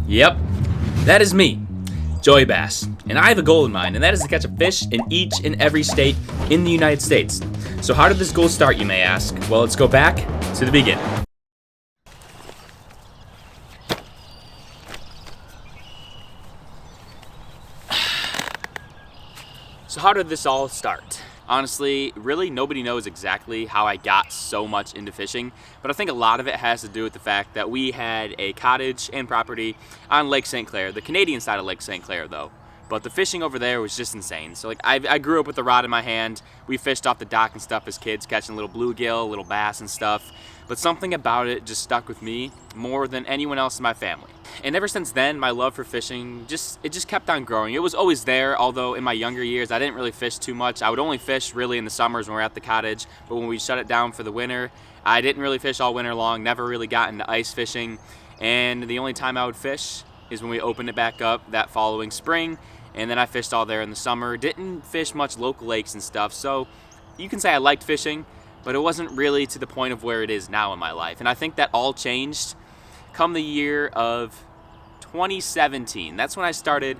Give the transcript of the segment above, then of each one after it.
Yep, that is me, Joey Bass, and I have a goal in mind, and that is to catch a fish in each and every state in the United States. So how did this goal start, you may ask? Well, let's go back to the beginning. So how did this all start? Honestly, really nobody knows exactly how I got so much into fishing, but I think a lot of it has to do with the fact that we had a cottage and property on Lake St. Clair, the Canadian side of Lake St. Clair though. But the fishing over there was just insane. So like I grew up with a rod in my hand. We fished off the dock and stuff as kids, catching little bluegill, little bass and stuff. But something about it just stuck with me more than anyone else in my family. And ever since then, my love for fishing just kept on growing. It was always there, although in my younger years, I didn't really fish too much. I would only fish really in the summers when we were at the cottage. But when we shut it down for the winter, I didn't really fish all winter long, never really got into ice fishing. And the only time I would fish is when we opened it back up that following spring. And then I fished all there in the summer. Didn't fish much local lakes and stuff. So you can say I liked fishing, but it wasn't really to the point of where it is now in my life. And I think that all changed come the year of 2017. That's when I started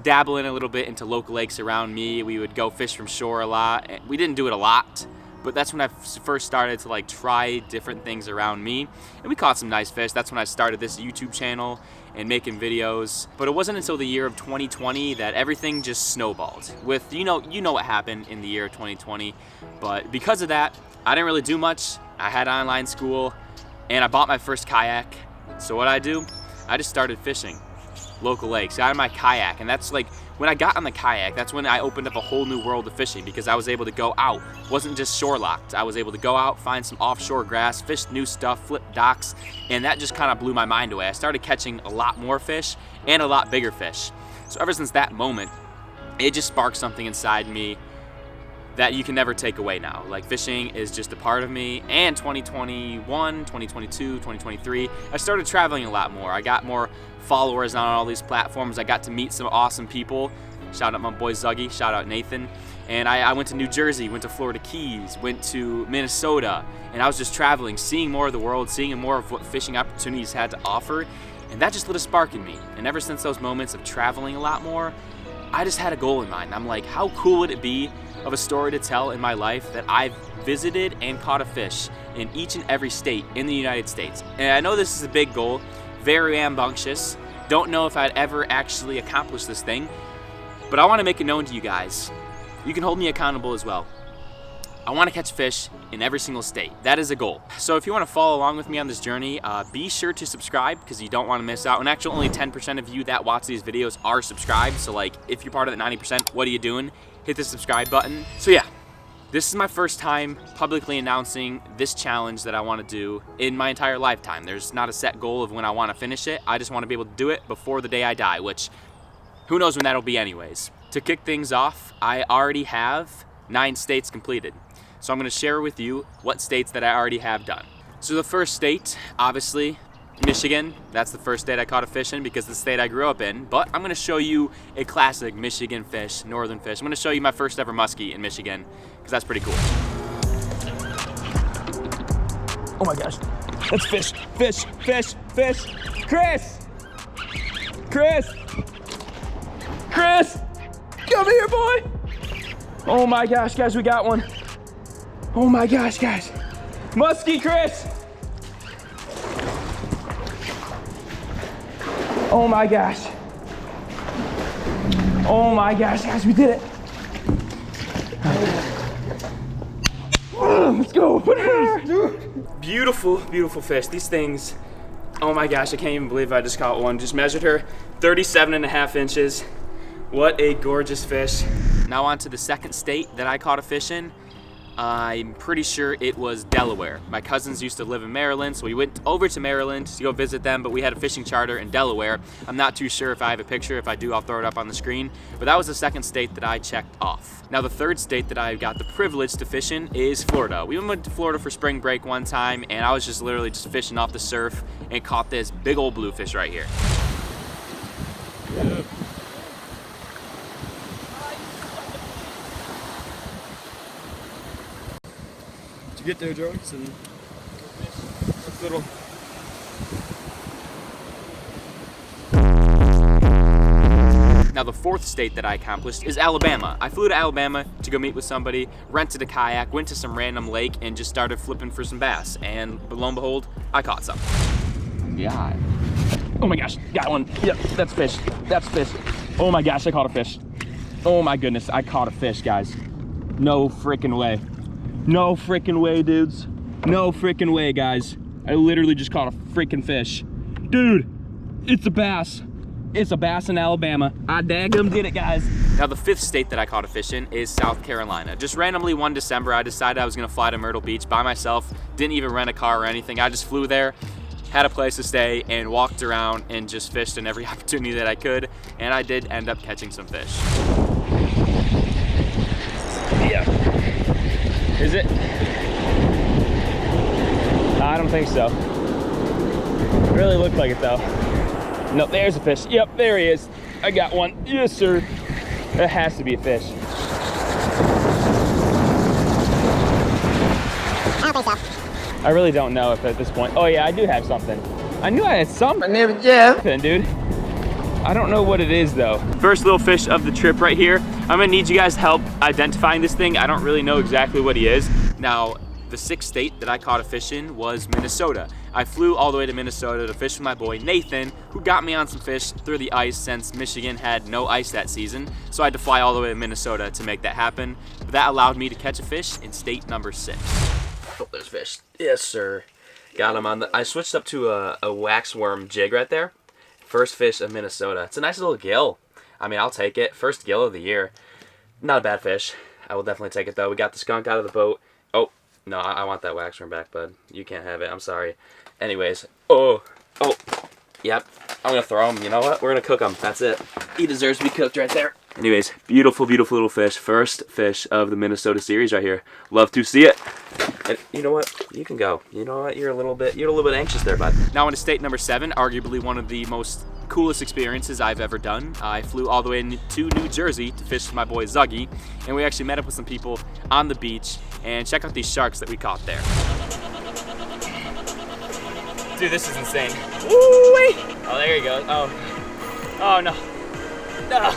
dabbling a little bit into local lakes around me. We would go fish from shore a lot. We didn't do it a lot, but that's when I first started to like try different things around me. And we caught some nice fish. That's when I started this YouTube channel and making videos. But it wasn't until the year of 2020 that everything just snowballed. With, you know what happened in the year of 2020. But because of that, I didn't really do much. I had online school and I bought my first kayak. So what I do, I just started fishing local lakes out of my kayak. And that's like, when I got on the kayak, that's when I opened up a whole new world of fishing, because I was able to go out. It wasn't just shore locked. I was able to go out, find some offshore grass, fish new stuff, flip docks, and that just kind of blew my mind away. I started catching a lot more fish and a lot bigger fish. So ever since that moment, it just sparked something inside me that you can never take away now. Like, fishing is just a part of me. And 2021, 2022, 2023, I started traveling a lot more. I got more followers on all these platforms. I got to meet some awesome people. Shout out my boy Zuggy, shout out Nathan. And I went to New Jersey, went to Florida Keys, went to Minnesota, and I was just traveling, seeing more of the world, seeing more of what fishing opportunities had to offer. And that just lit a spark in me. And ever since those moments of traveling a lot more, I just had a goal in mind. I'm like, how cool would it be of a story to tell in my life that I've visited and caught a fish in each and every state in the United States? And I know this is a big goal, very ambitious. Don't know if I'd ever actually accomplish this thing, but I want to make it known to you guys. You can hold me accountable as well. I want to catch fish in every single state. That is a goal. So if you want to follow along with me on this journey, be sure to subscribe, because you don't want to miss out. And actually, only 10% of you that watch these videos are subscribed. So like, if you're part of the 90%, what are you doing? Hit the subscribe button. So yeah, this is my first time publicly announcing this challenge that I want to do in my entire lifetime. There's not a set goal of when I want to finish it. I just want to be able to do it before the day I die, which who knows when that'll be anyways. To kick things off, I already have 9 states completed. So I'm going to share with you what states that I already have done. So the first state, obviously, Michigan. That's the first state I caught a fish in, because it's the state I grew up in. But I'm going to show you a classic Michigan fish, northern fish. I'm going to show you my first ever muskie in Michigan, because that's pretty cool. Oh my gosh, that's fish, fish, fish, fish. Chris! Chris! Chris! Come here, boy! Oh my gosh, guys, we got one. Oh my gosh, guys. Muskie, Chris! Oh my gosh. Oh my gosh, guys, we did it. Let's go, put it in there. Beautiful, beautiful fish. These things, oh my gosh, I can't even believe I just caught one. Just measured her, 37.5 inches. What a gorgeous fish. Now on to the second state that I caught a fish in. I'm pretty sure it was Delaware. My cousins used to live in Maryland, so we went over to Maryland to go visit them, but we had a fishing charter in Delaware. I'm not too sure if I have a picture. If I do, I'll throw it up on the screen. But that was the second state that I checked off. Now the third state that I got the privilege to fish in is Florida. We went to Florida for spring break one time, and I was just literally just fishing off the surf and caught this big old bluefish right here. Yeah. You get there, Joey, and little Now the fourth state that I accomplished is Alabama. I flew to Alabama to go meet with somebody, rented a kayak, went to some random lake, and just started flipping for some bass. And lo and behold, I caught some. Yeah. Oh my gosh, got one. Yep, that's fish. That's fish. Oh my gosh, I caught a fish. Oh my goodness, I caught a fish, guys. No freaking way. No freaking way, dudes. No freaking way, guys. I literally just caught a freaking fish. Dude, it's a bass. It's a bass in Alabama. I daggum did it, guys. Now the fifth state that I caught a fish in is South Carolina. Just randomly one December, I decided I was gonna fly to Myrtle Beach by myself. Didn't even rent a car or anything. I just flew there, had a place to stay, and walked around and just fished in every opportunity that I could. And I did end up catching some fish. Yeah. Is it? I don't think so. It really looked like it though. No, there's a fish. Yep, there he is. I got one. Yes, sir. That has to be a fish. I don't think so. I really don't know if at this point. Oh yeah, I do have something. I knew I had something. Dude. I don't know what it is though. First little fish of the trip right here. I'm gonna need you guys' help identifying this thing. I don't really know exactly what he is. Now, the sixth state that I caught a fish in was Minnesota. I flew all the way to Minnesota to fish with my boy Nathan, who got me on some fish through the ice since Michigan had no ice that season. So I had to fly all the way to Minnesota to make that happen. But that allowed me to catch a fish in state number 6. Oh, there's fish. Yes, sir. Got him on the, I switched up to a waxworm jig right there. First fish of Minnesota. It's a nice little gill. I mean, I'll take it. First gill of the year. Not a bad fish. I will definitely take it though. We got the skunk out of the boat. Oh, no, I want that waxworm back, bud. You can't have it. I'm sorry. Anyways. Oh. Yep. I'm gonna throw him. You know what? We're gonna cook him. That's it. He deserves to be cooked right there. Anyways, beautiful, beautiful little fish. First fish of the Minnesota series right here. Love to see it. And you know what? You can go. You know what? You're a little bit anxious there, bud. Now into state number 7, arguably one of the most coolest experiences I've ever done. I flew all the way to New Jersey to fish with my boy Zuggy, and we actually met up with some people on the beach. And check out these sharks that we caught there. Dude, this is insane. Woo-wee! Oh, there he goes. Oh no. No.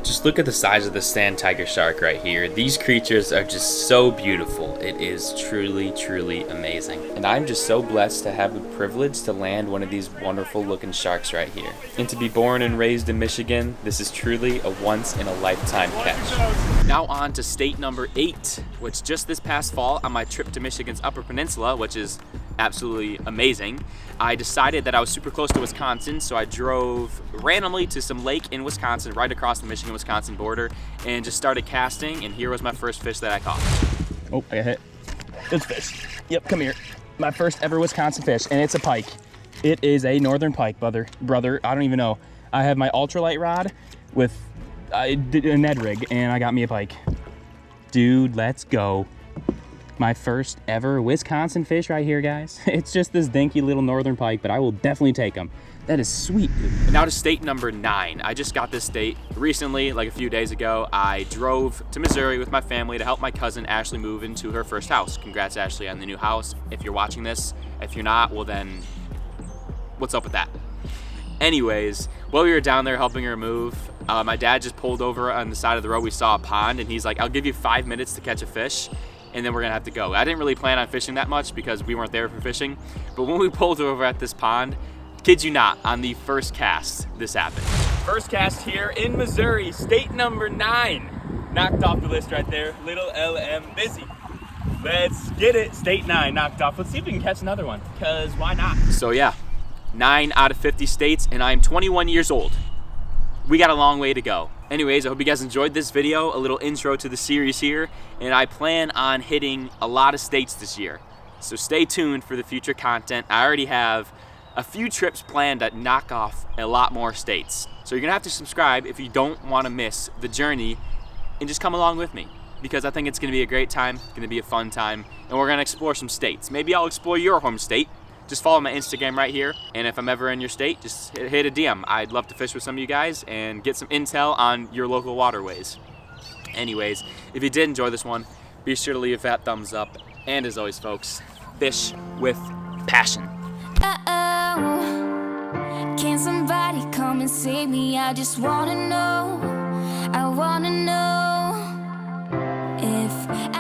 Just look at the size of the sand tiger shark right here. These creatures are just so beautiful. It is truly, truly amazing. And I'm just so blessed to have the privilege to land one of these wonderful looking sharks right here. And to be born and raised in Michigan, this is truly a once in a lifetime catch. Now on to state number 8, which just this past fall on my trip to Michigan's Upper Peninsula, which is absolutely amazing, I decided that I was super close to Wisconsin, so I drove randomly to some lake in Wisconsin, right across the Michigan-Wisconsin border, and just started casting, and here was my first fish that I caught. Oh, I got hit. It's fish. Yep, come here. My first ever Wisconsin fish, and it's a pike. It is a northern pike, brother. I don't even know. I have my ultralight rod with a Ned rig, and I got me a pike. Dude, let's go. My first ever Wisconsin fish right here, guys. It's just this dinky little northern pike, but I will definitely take them. That is sweet, dude. And now to state number 9. I just got this state recently, like a few days ago. I drove to Missouri with my family to help my cousin Ashley move into her first house. Congrats, Ashley, on the new house. If you're watching this, if you're not, well then, what's up with that? Anyways, while we were down there helping her move, my dad just pulled over on the side of the road. We saw a pond, and he's like, I'll give you 5 minutes to catch a fish, and then we're gonna have to go. I didn't really plan on fishing that much because we weren't there for fishing, but when we pulled over at this pond, kid you not, on the first cast, this happened. First cast here in Missouri, state number 9. Knocked off the list right there, little LM busy. Let's get it, state 9 knocked off. Let's see if we can catch another one, because why not? So yeah, 9 out of 50 states, and I'm 21 years old. We got a long way to go. Anyways, I hope you guys enjoyed this video, a little intro to the series here, and I plan on hitting a lot of states this year. So stay tuned for the future content. I already have a few trips planned that knock off a lot more states. So you're gonna have to subscribe if you don't wanna miss the journey, and just come along with me, because I think it's gonna be a great time, it's gonna be a fun time, and we're gonna explore some states. Maybe I'll explore your home state. Just follow my Instagram right here, and if I'm ever in your state, just hit a DM. I'd love to fish with some of you guys and get some intel on your local waterways. Anyways, if you did enjoy this one, be sure to leave that thumbs up, and as always folks, fish with passion. Can somebody Daddy, come and save me. I just wanna know, I wanna know if